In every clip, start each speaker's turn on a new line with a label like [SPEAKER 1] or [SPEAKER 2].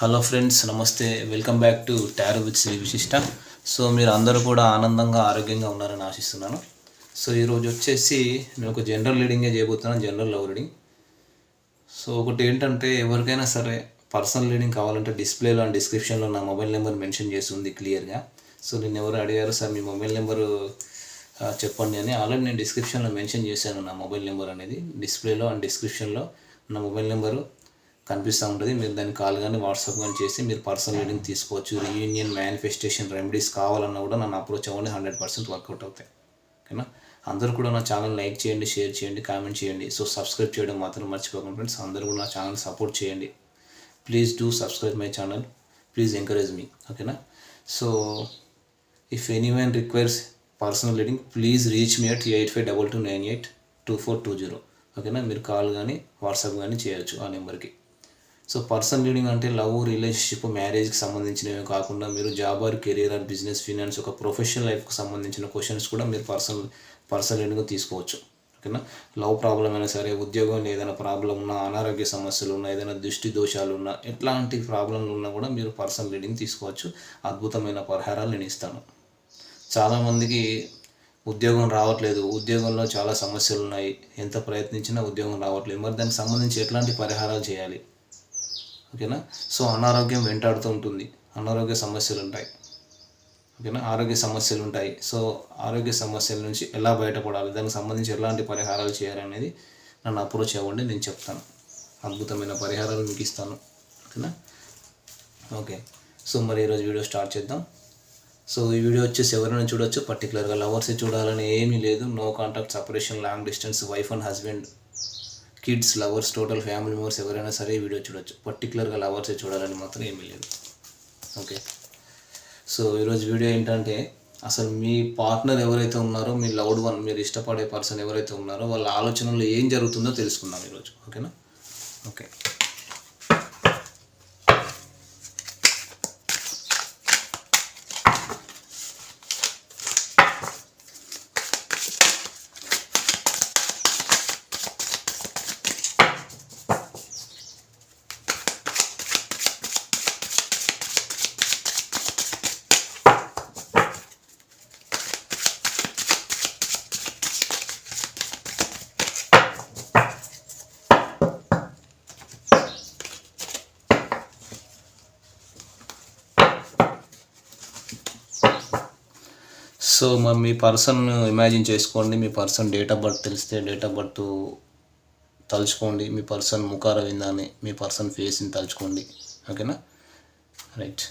[SPEAKER 1] Hello friends, నమస్తే. Welcome back to tarot with Shri Vishishta. So మీరు అందరూ కూడా ఆనందంగా ఆరోగ్యంగా ఉన్నారని ఆశిస్తున్నాను. సో ఈరోజు వచ్చేసి నేను ఒక జనరల్ రీడింగే చేయబోతున్నాను, జనరల్ లవ్ రీడింగ్. సో ఒకటి ఏంటంటే, ఎవరికైనా సరే పర్సనల్ రీడింగ్ కావాలంటే డిస్ప్లేలో అండ్ డిస్క్రిప్షన్లో నా మొబైల్ నెంబర్ మెన్షన్ చేస్తుంది క్లియర్గా. సో నేను ఎవరు అడిగారు సార్ మీ మొబైల్ నెంబరు చెప్పండి అని. ఆల్రెడీ నేను డిస్క్రిప్షన్లో మెన్షన్ చేశాను నా మొబైల్ నెంబర్ అనేది. డిస్ప్లేలో అండ్ డిస్క్రిప్షన్లో నా మొబైల్ నెంబరు కనిపిస్తూ ఉంటుంది. మీరు దాన్ని కాల్ కానీ వాట్సాప్ కానీ చేసి మీరు పర్సనల్ రీడింగ్ తీసుకోవచ్చు. రీయూనియన్, మేనిఫెస్టేషన్ రెమెడీస్ కావాలన్నా కూడా నన్ను అప్రోచ్ అవ్వండి, 100% వర్కౌట్ అవుతాయి. ఓకేనా? అందరూ కూడా నా ఛానల్ లైక్ చేయండి, షేర్ చేయండి, కామెంట్ చేయండి. సో సబ్స్క్రైబ్ చేయడం మాత్రం మర్చిపోకండి ఫ్రెండ్స్. అందరూ కూడా నా ఛానల్ సపోర్ట్ చేయండి. Please do subscribe my channel, please encourage me. ఓకేనా? So if anyone requires personal reading please reach me at 8588982420. ఓకేనా? మీరు కాల్ కానీ వాట్సాప్ కానీ చేయొచ్చు ఆ నెంబర్కి. సో పర్సనల్ రీడింగ్ అంటే లవ్, రిలేషన్షిప్, మ్యారేజ్కి సంబంధించినవి కాకుండా మీరు job or career or business, finance, ఒక ప్రొఫెషనల్ లైఫ్కి సంబంధించిన క్వశ్చన్స్ కూడా మీరు పర్సనల్ రీడింగ్ తీసుకోవచ్చు. ఓకేనా? లవ్ ప్రాబ్లం అయినా సరే, ఉద్యోగంలో ఏదైనా ప్రాబ్లం ఉన్నా, అనారోగ్య సమస్యలు ఉన్నా, ఏదైనా దృష్టి దోషాలు ఉన్నా, ఎట్లాంటి ప్రాబ్లంలు ఉన్నా కూడా మీరు పర్సనల్ రీడింగ్ తీసుకోవచ్చు. అద్భుతమైన పరిహారాలు నేను ఇస్తాను. చాలామందికి ఉద్యోగం రావట్లేదు, ఉద్యోగంలో చాలా సమస్యలు ఉన్నాయి, ఎంత ప్రయత్నించినా ఉద్యోగం రావట్లేదు. మరి దానికి సంబంధించి ఎట్లాంటి పరిహారాలు చేయాలి? ఓకేనా? సో అనారోగ్యం వెంటాడుతూ ఉంటుంది, అనారోగ్య సమస్యలు ఉంటాయి. ఓకేనా? ఆరోగ్య సమస్యలు ఉంటాయి. సో ఆరోగ్య సమస్యల నుంచి ఎలా బయటపడాలి, దానికి సంబంధించి ఎలాంటి పరిహారాలు చేయాలనేది నన్ను అప్రోచ్ అవ్వండి, నేను చెప్తాను. అద్భుతమైన పరిహారాలు మీకు ఇస్తాను. ఓకేనా? ఓకే. సో మరి ఈరోజు వీడియో స్టార్ట్ చేద్దాం. సో ఈ వీడియో వచ్చేసి ఎవరైనా చూడొచ్చు, పర్టికులర్గా లవర్సే చూడాలని ఏమీ లేదు. No contact, separation, long distance, wife and husband, kids, lovers, total family members ఎవరైనా సరే ఈ వీడియో చూడొచ్చు. పర్టికులర్గా లవర్సే చూడాలని మాత్రం ఏమీ లేదు. ఓకే. సో ఈరోజు వీడియో ఏంటంటే, అసలు మీ పార్ట్నర్ ఎవరైతే ఉన్నారో, మీ లవ్డ్ వన్, మీరు ఇష్టపడే పర్సన్ ఎవరైతే ఉన్నారో వాళ్ళ ఆలోచనలో ఏం జరుగుతుందో తెలుసుకుందాం ఈరోజు. ఓకేనా? ఓకే. సో మరి మీ పర్సన్ ఇమాజిన్ చేసుకోండి. మీ పర్సన్ డేట్ ఆఫ్ బర్త్ తెలిస్తే డేట్ ఆఫ్ బర్త్ తలుచుకోండి. మీ పర్సన్ ముఖార విందాన్ని, మీ పర్సన్ ఫేస్ని తలుచుకోండి. ఓకేనా? రైట్.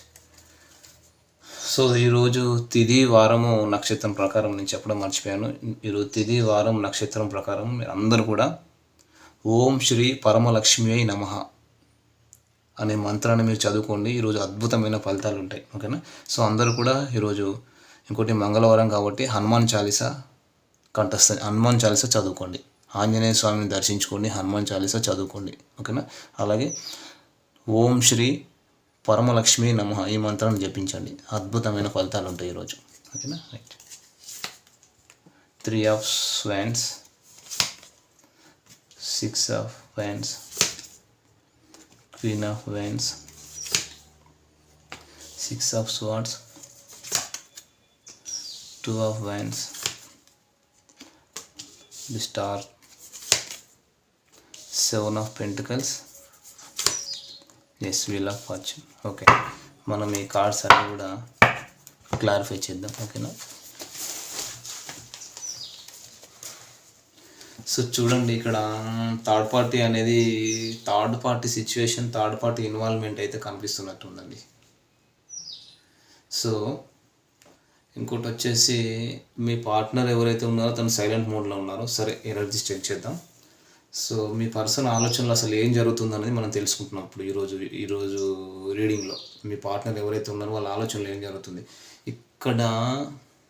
[SPEAKER 1] సో ఈరోజు తిథి, వారము, నక్షత్రం ప్రకారం నేను చెప్పడం మర్చిపోయాను. ఈరోజు తిథి, వారం, నక్షత్రం ప్రకారం మీరు అందరూ కూడా ఓం శ్రీ పరమలక్ష్మి నమః అనే మంత్రాన్ని మీరు చదువుకోండి. ఈరోజు అద్భుతమైన ఫలితాలు ఉంటాయి. ఓకేనా? సో అందరూ కూడా ఈరోజు, ఇంకోటి మంగళవారం కాబట్టి హనుమాన్ చాలీసా హనుమాన్ చాలీసా చదువుకోండి. ఆంజనేయ స్వామిని దర్శించుకోండి, హనుమాన్ చాలీసా చదువుకోండి. ఓకేనా? అలాగే ఓం శ్రీ పరమలక్ష్మి నమః ఈ మంత్రాన్ని జపించండి. అద్భుతమైన ఫలితాలు ఉంటాయి ఈరోజు. ఓకేనా? Right. 3 of Wands, 6 of Wands, Queen of Wands, 6 of Swords, 2 of Wands, the Star, 7 of Pentacles, yes, Wheel of Fortune. Okay, మనం ఈ కార్డ్స్ అన్నీ కూడా క్లారిఫై చేద్దాం. ఓకేనా? సో చూడండి, ఇక్కడ third party situation, third party involvement అయితే కనిపిస్తున్నట్టు ఉందండి. సో ఇంకోటి వచ్చేసి, మీ పార్ట్నర్ ఎవరైతే ఉన్నారో తను సైలెంట్ మోడ్లో ఉన్నారో. సరే, ఎనర్జీ చెక్ చేద్దాం. సో మీ పర్సన్ ఆలోచనలో అసలు ఏం జరుగుతుందనేది మనం తెలుసుకుంటున్నాం ఇప్పుడు ఈరోజు రీడింగ్లో. మీ పార్ట్నర్ ఎవరైతే ఉన్నారో వాళ్ళ ఆలోచనలో ఏం జరుగుతుంది. ఇక్కడ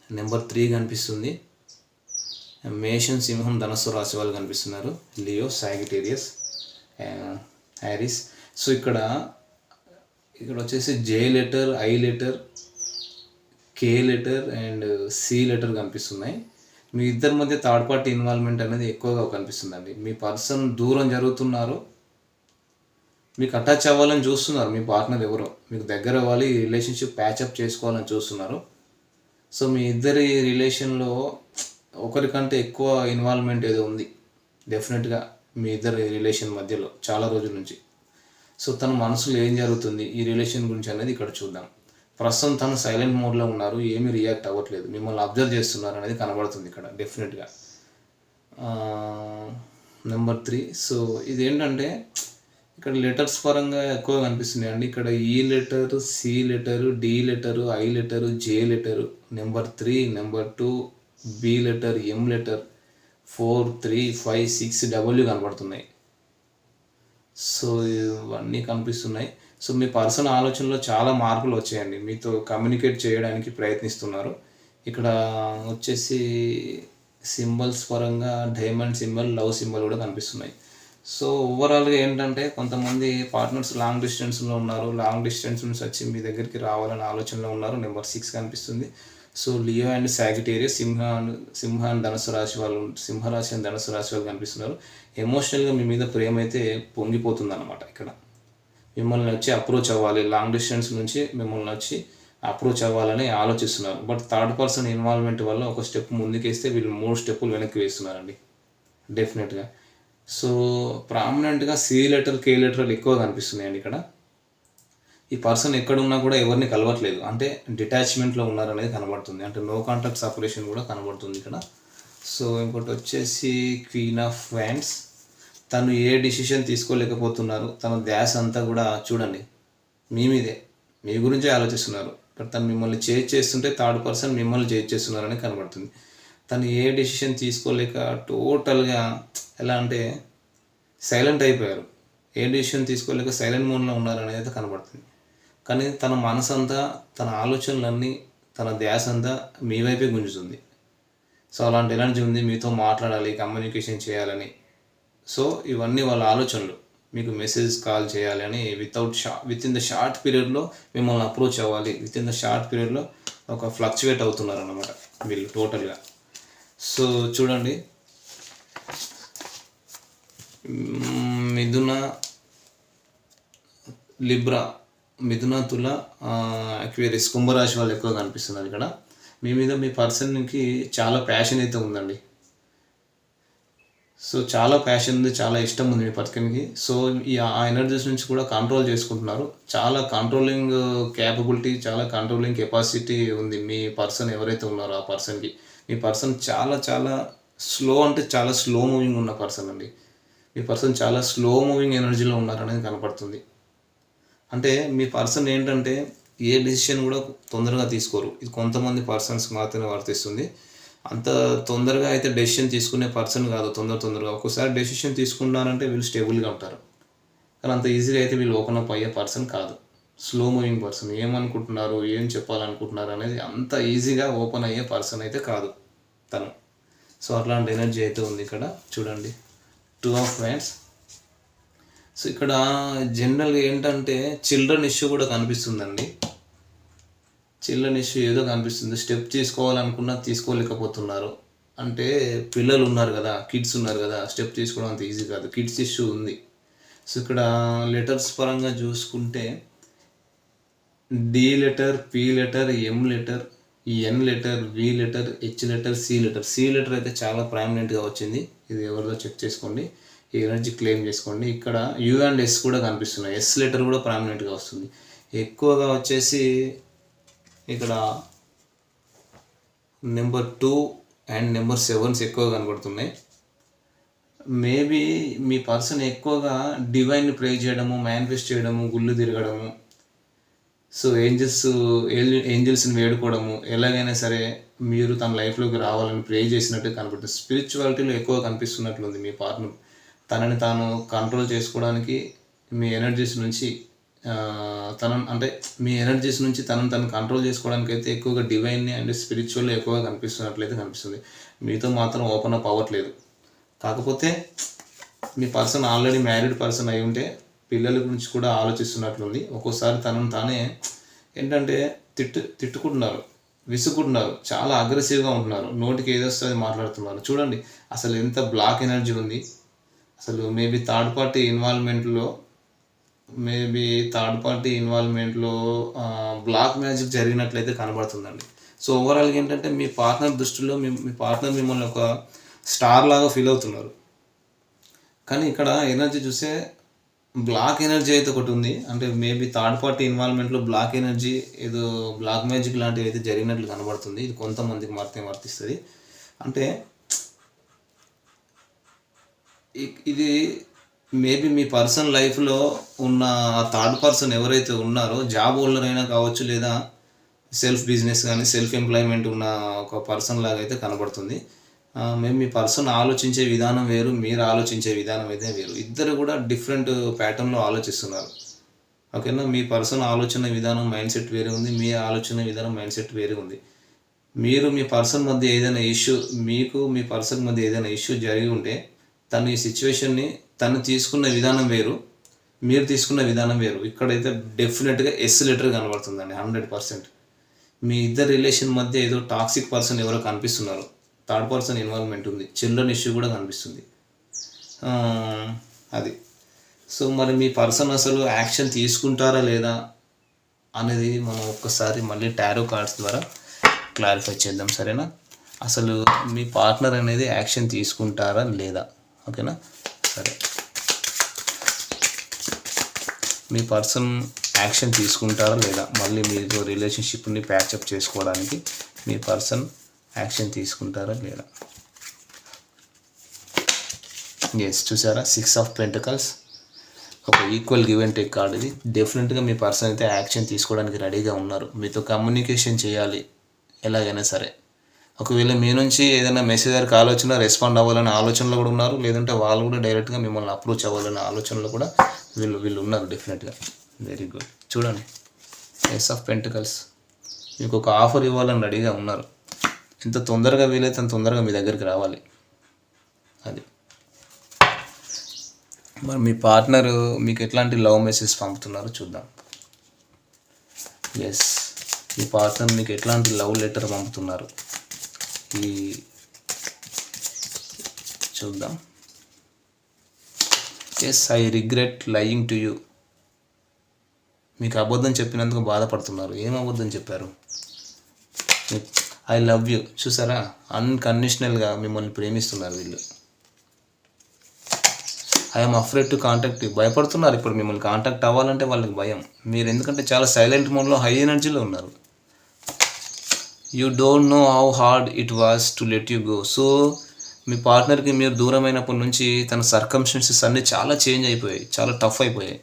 [SPEAKER 1] నెంబర్ 3 కనిపిస్తుంది. మేషం, సింహం, ధనస్సు రాశి వాళ్ళు కనిపిస్తున్నారు. Leo, Sagittarius, Aries. సో ఇక్కడ వచ్చేసి J letter, I letter, K letter and C letter కనిపిస్తున్నాయి. మీ ఇద్దరి మధ్య థర్డ్ పార్టీ ఇన్వాల్వ్మెంట్ అనేది ఎక్కువగా కనిపిస్తుందండి. మీ పర్సన్ దూరం జరుగుతున్నారు, మీకు అటాచ్ అవ్వాలని చూస్తున్నారు, మీ పార్ట్నర్ ఎవరో మీకు దగ్గర అవ్వాలి, ఈ రిలేషన్షిప్ ప్యాచప్ చేసుకోవాలని చూస్తున్నారు. సో మీ ఇద్దరి రిలేషన్లో ఒకరికంటే ఎక్కువ ఇన్వాల్వ్మెంట్ ఏదో ఉంది డెఫినెట్గా మీ ఇద్దరి రిలేషన్ మధ్యలో చాలా రోజుల నుంచి. సో తన మనసులో ఏం జరుగుతుంది ఈ రిలేషన్ గురించి అనేది ఇక్కడ చూద్దాం. ప్రస్తుతం తను సైలెంట్ మోడ్లో ఉన్నారు, ఏమీ రియాక్ట్ అవ్వట్లేదు, మిమ్మల్ని అబ్జర్వ్ చేస్తున్నారు అనేది కనబడుతుంది ఇక్కడ డెఫినెట్గా. నెంబర్ 3. సో ఇదేంటంటే ఇక్కడ లెటర్స్ పరంగా ఎక్కువ కనిపిస్తున్నాయి అండి. ఇక్కడ E letter, C letter, D letter, I letter, J letter, number 3, number 2, B letter, M letter, 4, 3, 5, 6 W కనబడుతున్నాయి. సో ఇవన్నీ కనిపిస్తున్నాయి. సో మీ పర్సన్ ఆలోచనలో చాలా మార్పులు వచ్చాయండి, మీతో కమ్యూనికేట్ చేయడానికి ప్రయత్నిస్తున్నారు. ఇక్కడ వచ్చేసి సింబల్స్ పరంగా డైమండ్ సింబల్, లవ్ సింబల్ కూడా కనిపిస్తున్నాయి. సో ఓవరాల్గా ఏంటంటే కొంతమంది పార్ట్నర్స్ లాంగ్ డిస్టెన్స్లో ఉన్నారు, లాంగ్ డిస్టెన్స్ నుంచి వచ్చి మీ దగ్గరికి రావాలని ఆలోచనలో ఉన్నారు. నెంబర్ 6 కనిపిస్తుంది. So Leo and Sagittarius, Simha and ధనుసు రాశి వాళ్ళు, సింహరాశి అండ్ ధనుసు రాశి వాళ్ళు కనిపిస్తున్నారు. ఎమోషనల్గా మీ మీద ప్రేమ అయితే పొంగిపోతుంది అన్నమాట. ఇక్కడ మిమ్మల్ని వచ్చి అప్రోచ్ అవ్వాలి, లాంగ్ డిస్టెన్స్ నుంచి మిమ్మల్ని వచ్చి అప్రోచ్ అవ్వాలని ఆలోచిస్తున్నారు. బట్ థర్డ్ పర్సన్ ఇన్వాల్వ్మెంట్ వల్ల ఒక స్టెప్ ముందుకేస్తే వీళ్ళు 3 స్టెప్పులు వెనక్కి వేస్తున్నారండి డెఫినెట్గా. సో ప్రామినెంట్గా సి లెటర్, కే లెటర్లు ఎక్కువ కనిపిస్తున్నాయండి ఇక్కడ. ఈ పర్సన్ ఎక్కడున్నా కూడా ఎవరిని కలవట్లేదు, అంటే డిటాచ్మెంట్లో ఉన్నారనేది కనబడుతుంది, అంటే నో కాంటాక్ట్ సపరేషన్ కూడా కనబడుతుంది ఇక్కడ. సో ఇంకోటి వచ్చేసి క్వీన్ ఆఫ్ వ్యాండ్స్. తను ఏ డిసిషన్ తీసుకోలేకపోతున్నారు, తన ధ్యాస అంతా కూడా చూడండి మీ మీదే, మీ గురించే ఆలోచిస్తున్నారు. బట్ తను మిమ్మల్ని చేంజ్ చేస్తుంటే థర్డ్ పర్సన్ మిమ్మల్ని చేంజ్ చేస్తున్నారని కనబడుతుంది. తను ఏ డిసిషన్ తీసుకోలేక టోటల్గా ఎలా అంటే సైలెంట్ అయిపోయారు, ఏ డిసిషన్ తీసుకోలేక సైలెంట్ మోడ్లో ఉన్నారనేది అయితే కనబడుతుంది. కానీ తన మనసు అంతా, తన ఆలోచనలన్నీ, తన ధ్యాస అంతా మీ వైపే గుంజుతుంది. సో అలాంటి ఎనర్జీ ఉంది, మీతో మాట్లాడాలి, కమ్యూనికేషన్ చేయాలని. సో ఇవన్నీ వాళ్ళ ఆలోచనలు, మీకు మెసేజ్ కాల్ చేయాలి అని విత్ ఇన్ ద షార్ట్ పీరియడ్లో మిమ్మల్ని అప్రోచ్ అవ్వాలి, విత్ ఇన్ ద షార్ట్ పీరియడ్లో ఒక ఫ్లక్చువేట్ అవుతున్నారు అన్నమాట వీళ్ళు టోటల్గా. సో చూడండి, మిథున, లిబ్రా, మిథున, తుల, అక్వేరియస్, కుంభరాశి వాళ్ళు ఎక్కువ కనిపిస్తున్నారు ఇక్కడ. మీ మీద మీ పర్సన్కి చాలా ప్యాషన్ అయితే ఉందండి. సో చాలా ప్యాషన్ ఉంది, చాలా ఇష్టం ఉంది మీ పర్సన్కి. సో ఆ ఎనర్జీస్ నుంచి కూడా కంట్రోల్ చేసుకుంటున్నారు. చాలా కంట్రోలింగ్ క్యాపబిలిటీ, చాలా కంట్రోలింగ్ కెపాసిటీ ఉంది మీ పర్సన్ ఎవరైతే ఉన్నారో ఆ పర్సన్కి. మీ పర్సన్ చాలా చాలా స్లో, అంటే చాలా స్లో మూవింగ్ ఉన్న పర్సన్ అండి. మీ పర్సన్ చాలా స్లో మూవింగ్ ఎనర్జీలో ఉన్నారనేది కనపడుతుంది. అంటే మీ పర్సన్ ఏంటంటే ఏ డెసిషన్ కూడా తొందరగా తీసుకోరు, ఇది కొంతమంది పర్సన్స్ మాత్రమే వర్తిస్తుంది. అంత తొందరగా అయితే డెసిషన్ తీసుకునే పర్సన్ కాదు, తొందరగా ఒక్కోసారి డెసిషన్ తీసుకున్నారంటే వీళ్ళు స్టేబుల్గా ఉంటారు, కానీ అంత ఈజీగా అయితే వీళ్ళు ఓపెన్ అప్ అయ్యే పర్సన్ కాదు. స్లో మూవింగ్ పర్సన్, ఏమనుకుంటున్నారు, ఏం చెప్పాలనుకుంటున్నారు అనేది అంత ఈజీగా ఓపెన్ అయ్యే పర్సన్ అయితే కాదు తను. సో అట్లాంటి ఎనర్జీ అయితే ఉంది ఇక్కడ. చూడండి 2 ఆఫ్ వ్యాండ్స్. సో ఇక్కడ జనరల్గా ఏంటంటే చిల్డ్రన్ ఇష్యూ కూడా కనిపిస్తుందండి. చిల్డ్రన్ ఇష్యూ ఏదో కనిపిస్తుంది, స్టెప్ తీసుకోవాలనుకున్నా తీసుకోలేకపోతున్నారు. అంటే పిల్లలు ఉన్నారు కదా, కిడ్స్ ఉన్నారు కదా, స్టెప్ తీసుకోవడం అంత ఈజీ కాదు, కిడ్స్ ఇష్యూ ఉంది. సో ఇక్కడ లెటర్స్ పరంగా చూసుకుంటే D letter, P letter, M letter, N letter, V letter, H letter, C letter. C letter అయితే చాలా ప్రామినెంట్గా వచ్చింది, ఇది ఎవరిదో చెక్ చేసుకోండి, ఈ ఎనర్జీ క్లెయిమ్ చేసుకోండి. ఇక్కడ యూ అండ్ ఎస్ కూడా కనిపిస్తున్నాయి, ఎస్ లెటర్ కూడా ప్రామినెంట్గా వస్తుంది. ఎక్కువగా వచ్చేసి ఇక్కడ నెంబర్ 2 అండ్ నెంబర్ 7 ఎక్కువగా కనబడుతున్నాయి. మేబీ మీ పర్సన్ ఎక్కువగా డివైన్ని ప్రే చేయడము, మేనిఫెస్ట్ చేయడము, గుళ్ళు తిరగడము, సో ఏంజల్స్ని వేడుకోవడము, ఎలాగైనా సరే మీరు తన లైఫ్లోకి రావాలని ప్రే చేసినట్టు కనబడుతుంది. స్పిరిచువాలిటీలో ఎక్కువ కనిపిస్తున్నట్లుంది మీ పార్ట్నర్. తనని తాను కంట్రోల్ చేసుకోవడానికి మీ ఎనర్జీస్ నుంచి మీ ఎనర్జీస్ నుంచి తనను కంట్రోల్ చేసుకోవడానికి అయితే ఎక్కువగా డివైన్ని అండ్ స్పిరిచువల్ ఎక్కువగా కనిపిస్తుంది. మీతో మాత్రం ఓపెన్ అప్ అవ్వట్లేదు. కాకపోతే మీ పర్సన్ ఆల్రెడీ మ్యారీడ్ పర్సన్ అయి ఉంటే పిల్లల గురించి కూడా ఆలోచిస్తున్నట్లుంది. ఒక్కోసారి తనను తానే ఏంటంటే తిట్టుకుంటున్నారు, విసుకుంటున్నారు, చాలా అగ్రెసివ్గా ఉంటున్నారు, నోటికి ఏదొస్తుంది మాట్లాడుతున్నారు. చూడండి అసలు ఎంత బ్లాక్ ఎనర్జీ ఉంది. అసలు మేబీ థర్డ్ పార్టీ ఇన్వాల్వ్మెంట్లో మేబీ థర్డ్ పార్టీ ఇన్వాల్వ్మెంట్లో బ్లాక్ మ్యాజిక్ జరిగినట్లయితే కనబడుతుందండి. సో ఓవరాల్గా ఏంటంటే మీ పార్ట్నర్ దృష్టిలో మీ పార్ట్నర్ మిమ్మల్ని ఒక స్టార్ లాగా ఫీల్ అవుతున్నారు. కానీ ఇక్కడ ఎనర్జీ చూస్తే బ్లాక్ ఎనర్జీ అయితే ఒకటి ఉంది. అంటే మేబీ థర్డ్ పార్టీ ఇన్వాల్వ్మెంట్లో బ్లాక్ ఎనర్జీ ఏదో బ్లాక్ మ్యాజిక్ లాంటివి అయితే జరిగినట్లు కనబడుతుంది. ఇది కొంతమందికి మాత్రమే వర్తిస్తుంది. అంటే ఇది మేబీ మీ పర్సన్ లైఫ్లో ఉన్న థర్డ్ పర్సన్ ఎవరైతే ఉన్నారో జాబ్ హోల్డర్ అయినా కావచ్చు, లేదా సెల్ఫ్ బిజినెస్ కానీ సెల్ఫ్ ఎంప్లాయ్మెంట్ ఉన్న ఒక పర్సన్ లాగా అయితే కనబడుతుంది. మేము మీ పర్సన్ ఆలోచించే విధానం వేరు, మీరు ఆలోచించే విధానం అయితే వేరు. ఇద్దరు కూడా డిఫరెంట్ ప్యాటర్న్లో ఆలోచిస్తున్నారు. ఓకేనా. మీ పర్సన్ ఆలోచన విధానం మైండ్ సెట్ వేరే ఉంది, మీ ఆలోచన విధానం మైండ్ సెట్ వేరే ఉంది. మీరు మీ పర్సన్ మధ్య ఏదైనా ఇష్యూ, మీకు మీ పర్సన్ మధ్య ఏదైనా ఇష్యూ జరిగి ఉంటే తను ఈ సిచ్యువేషన్ని తను తీసుకున్న విధానం వేరు, మీరు తీసుకున్న విధానం వేరు. ఇక్కడైతే డెఫినెట్గా ఎస్ లెటర్ కనబడుతుందండి 100%. మీ ఇద్దరు రిలేషన్ మధ్య ఏదో టాక్సిక్ పర్సన్ ఎవరో కనిపిస్తున్నారు, థర్డ్ పర్సన్ ఇన్వాల్వ్మెంట్ ఉంది, చిల్డ్రన్ ఇష్యూ కూడా కనిపిస్తుంది. అది. సో మరి మీ పర్సన్ అసలు యాక్షన్ తీసుకుంటారా లేదా అనేది మనం ఒక్కసారి మళ్ళీ టారో కార్డ్స్ ద్వారా క్లారిఫై చేద్దాం, సరేనా. అసలు మీ పార్ట్నర్ అనేది యాక్షన్ తీసుకుంటారా లేదా, ఓకేనా. సరే, మీ పర్సన్ యాక్షన్ తీసుకుంటారా లేదా, మళ్ళీ మీరు రిలేషన్షిప్ని ప్యాచప్ చేసుకోవడానికి మీ పర్సన్ యాక్షన్ తీసుకుంటారా లేదా. ఎస్, చూసారా 6 ఆఫ్ పెంటకల్స్, ఒక equal give and take card. ఇది డెఫినెట్గా మీ పర్సన్ అయితే యాక్షన్ తీసుకోవడానికి రెడీగా ఉన్నారు. మీతో కమ్యూనికేషన్ చేయాలి ఎలాగైనా సరే. ఒకవేళ మీ నుంచి ఏదైనా మెసేజ్ గారికి ఆలోచన రెస్పాండ్ అవ్వాలనే ఆలోచనలో కూడా ఉన్నారు, లేదంటే వాళ్ళు కూడా డైరెక్ట్గా మిమ్మల్ని అప్రోచ్ అవ్వాలనే ఆలోచనలో కూడా వీళ్ళు ఉన్నారు డెఫినెట్గా. Very good. చూడండి, ఏస్ ఆఫ్ పెంటకల్స్, మీకు ఒక ఆఫర్ ఇవ్వాలని రెడీగా ఉన్నారు. ఎంత తొందరగా వీలైతే అంత తొందరగా మీ దగ్గరికి రావాలి. అది. మరి మీ పార్ట్నర్ మీకు ఎట్లాంటి లవ్ మెసేజ్ పంపుతున్నారో చూద్దాం. ఎస్, మీ పార్ట్నర్ మీకు ఎట్లాంటి లవ్ లెటర్ పంపుతున్నారు ఈ చూద్దాం. Yes, I regret lying to you. మీకు అబద్ధం చెప్పినందుకు బాధపడుతున్నారు. ఏం అబద్ధం చెప్పారు? I love you. చూసారా, అన్కండిషనల్గా మిమ్మల్ని ప్రేమిస్తున్నారు వీళ్ళు. I'm afraid to contact you. భయపడుతున్నారు ఇప్పుడు మిమ్మల్ని కాంటాక్ట్ అవ్వాలంటే వాళ్ళకి భయం. మీరు ఎందుకంటే చాలా సైలెంట్ మోడ్లో హై ఎనర్జీలో ఉన్నారు. You don't know how hard it was to let you go. So మీ పార్ట్నర్కి మీరు దూరమైనప్పటి నుంచి తన సర్కమ్స్టెన్సెస్ అన్నీ చాలా చేంజ్ అయిపోయాయి, చాలా టఫ్ అయిపోయాయి.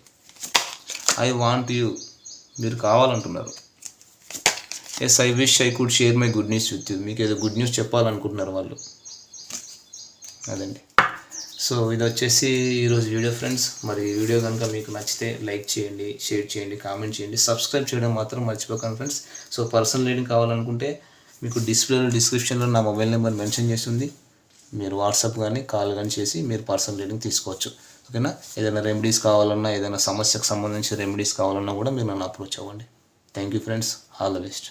[SPEAKER 1] ఐ వాంట్ యూ, మీరు కావాలంటున్నారు. Yes, I wish I could share my good news with you. మీకు ఏదో గుడ్ న్యూస్ చెప్పాలనుకుంటున్నారు వాళ్ళు. అదండి. సో ఇది వచ్చేసి ఈరోజు వీడియో ఫ్రెండ్స్. మరి ఈ వీడియో కనుక మీకు నచ్చితే లైక్ చేయండి, షేర్ చేయండి, కామెంట్ చేయండి, సబ్స్క్రైబ్ చేయడం మాత్రం మర్చిపోకండి ఫ్రెండ్స్. సో పర్సనల్ రీడింగ్ కావాలనుకుంటే మీకు డిస్ప్లేలో డిస్క్రిప్షన్లో నా మొబైల్ నెంబర్ మెన్షన్ చేస్తుంది. మీరు వాట్సాప్ కానీ కాల్ కానీ చేసి మీరు పర్సనల్ రీడింగ్ తీసుకోవచ్చు, ఓకేనా. ఏదైనా రెమెడీస్ కావాలన్నా, ఏదైనా సమస్యకు సంబంధించిన రెమెడీస్ కావాలన్నా కూడా మీరు నన్ను అప్రోచ్ అవ్వండి. Thank you friends, all the best.